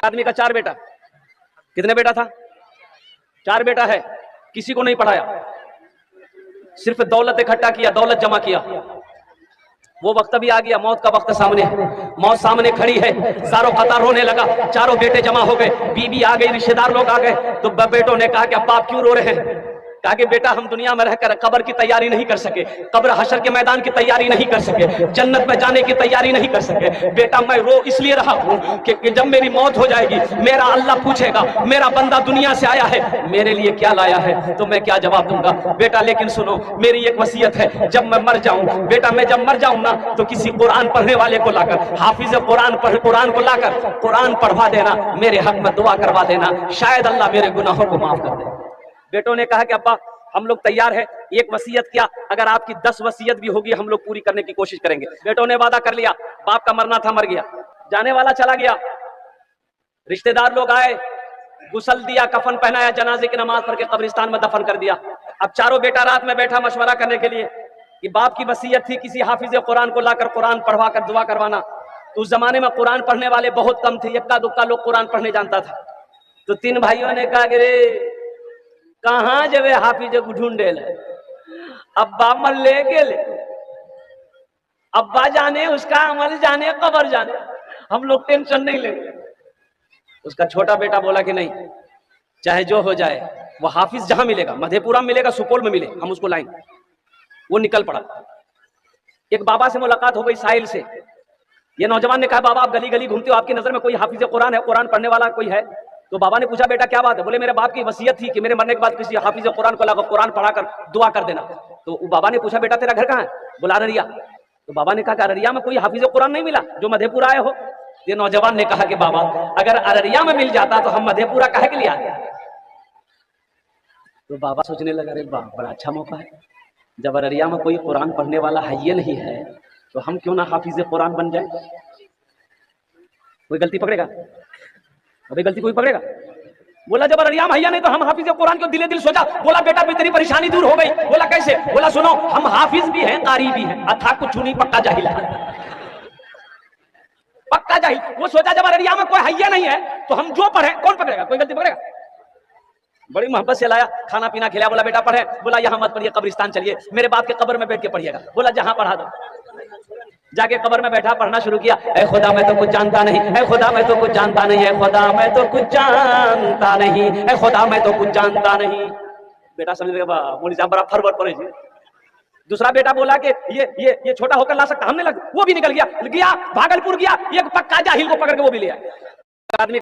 آدمی کا 4 بیٹا. کتنے بیٹا تھا؟ 4 بیٹا ہے. کسی کو نہیں پڑھایا, صرف دولت اکٹھا کیا, دولت جمع کیا. وہ وقت بھی آ گیا, موت کا وقت سامنے, موت سامنے کھڑی ہے. زاروں قطار رونے لگا, چاروں بیٹے جمع ہو گئے, بیوی آ گئی, رشتہ دار لوگ آ گئے. تو بیٹوں نے کہا کہ ابا آپ کیوں رو رہے ہیں؟ کہا کہ بیٹا ہم دنیا میں رہ کر قبر کی تیاری نہیں کر سکے, قبر حشر کے میدان کی تیاری نہیں کر سکے, جنت میں جانے کی تیاری نہیں کر سکے. بیٹا میں رو اس لیے رہا ہوں کہ جب میری موت ہو جائے گی میرا اللہ پوچھے گا میرا بندہ دنیا سے آیا ہے میرے لیے کیا لایا ہے, تو میں کیا جواب دوں گا؟ بیٹا لیکن سنو, میری ایک وصیت ہے, جب میں مر جاؤں بیٹا, میں جب مر جاؤں نا تو کسی قرآن پڑھنے والے کو لا کر, حافظ قرآن کو لا کر قرآن پڑھوا دینا, میرے حق میں دعا کروا دینا, شاید اللہ میرے گناہوں کو معاف کر دے. بیٹوں نے کہا کہ ابا ہم لوگ تیار ہیں, ایک وصیت کیا, اگر آپ کی 10 وصیت بھی ہوگی ہم لوگ پوری کرنے کی کوشش کریں گے. بیٹوں نے وعدہ کر لیا, باپ کا مرنا تھا مر گیا, جانے والا چلا گیا. رشتہ دار لوگ آئے, غسل دیا, کفن پہنایا, جنازے کی نماز پڑھ کے قبرستان میں دفن کر دیا. اب چاروں بیٹا رات میں بیٹھا مشورہ کرنے کے لیے کہ باپ کی وصیت تھی کسی حافظ قرآن کو لا کر قرآن پڑھوا کر دعا کروانا. تو اس زمانے میں قرآن پڑھنے والے بہت کم تھے, یکا دکا لوگ قرآن پڑھنے جانتا تھا. تو 3 بھائیوں نے کہا کہ کہاں جب حافظ کو ڈھونڈے لے, ابا عمل لے کے لے, ابا جانے اس کا عمل جانے قبر جانے, ہم لوگ ٹینشن نہیں لیں گے. اس کا چھوٹا بیٹا بولا کہ نہیں, چاہے جو ہو جائے, وہ حافظ جہاں ملے گا, مدھے پورہ میں ملے گا, سپول میں ملے, ہم اس کو لائیں. وہ نکل پڑا. ایک بابا سے ملاقات ہو گئی ساحل سے. یہ نوجوان نے کہا بابا آپ گلی گلی گھومتے ہو, آپ کی نظر میں کوئی حافظ قرآن ہے, قرآن پڑھنے والا کوئی ہے؟ تو بابا نے پوچھا بیٹا کیا بات ہے؟ بولے میرے باپ کی وصیت تھی کہ میرے مرنے کے بعد کسی حافظ قرآن کو لا کر قرآن پڑھا کر دعا کر دینا. تو بابا نے پوچھا بیٹا تیرا گھر کہاں ہے؟ بولا ارریا. تو بابا نے کہا کہ ارریا میں کوئی حافظ قرآن نہیں ملا جو مدھے پورہ آئے ہو؟ یہ نوجوان نے کہا کہ بابا اگر ارریا میں مل جاتا تو ہم مدھے پورہ کہے کے لیے آتے. تو بابا سوچنے لگا ارے باپ بڑا اچھا موقع ہے, جب ارریا میں کوئی قرآن پڑھنے والا ہے یہ نہیں ہے تو ہم کیوں نہ حافظ قرآن بن جائیں. کوئی غلطی پکڑے گا؟ ابھی غلطی کوئی پکڑے گا؟ بولا جب ارریا میں نہیں تو ہم حافظ قرآن کو دل سوچا. بولا بیٹا تیری پریشانی دور ہو گئی. بولا کیسے؟ بولا سنو ہم حافظ بھی ہیں قاری بھی ہیں, اتھا کچھ نہیں پکا جاہل ہے, پکا جاہل. وہ سوچا جب ارریا میں کوئی حیا نہیں ہے تو ہم جو پڑھیں کون پکڑے گا؟ کوئی غلطی پکڑے گا؟ بڑی محبت سے لایا, کھانا پینا کھلایا. بولا بیٹا پڑھے. بولا یہاں مت پڑھیے, قبرستان چلیے, میرے باپ کے قبر میں بیٹھ کے پڑھیے گا. بولا جہاں پڑھا دو. جا کے قبر میں بیٹھا پڑھنا شروع کیا. اے خدا میں تو کچھ جانتا نہیں, اے خدا میں تو کچھ جانتا نہیں, اے خدا میں تو کچھ جانتا نہیں, اے خدا میں تو کچھ جانتا نہیں. بیٹا سمجھ گیا مولوی صاحب بڑا فرور پڑے جی. دوسرا بیٹا بولا کہ یہ چھوٹا ہو کر لا سکتا, ہم نے لگ, وہ بھی نکل گیا, بھاگلپور گیا, ایک پکا جاہل کو پکڑ کے وہ بھی لے آیا. آدمی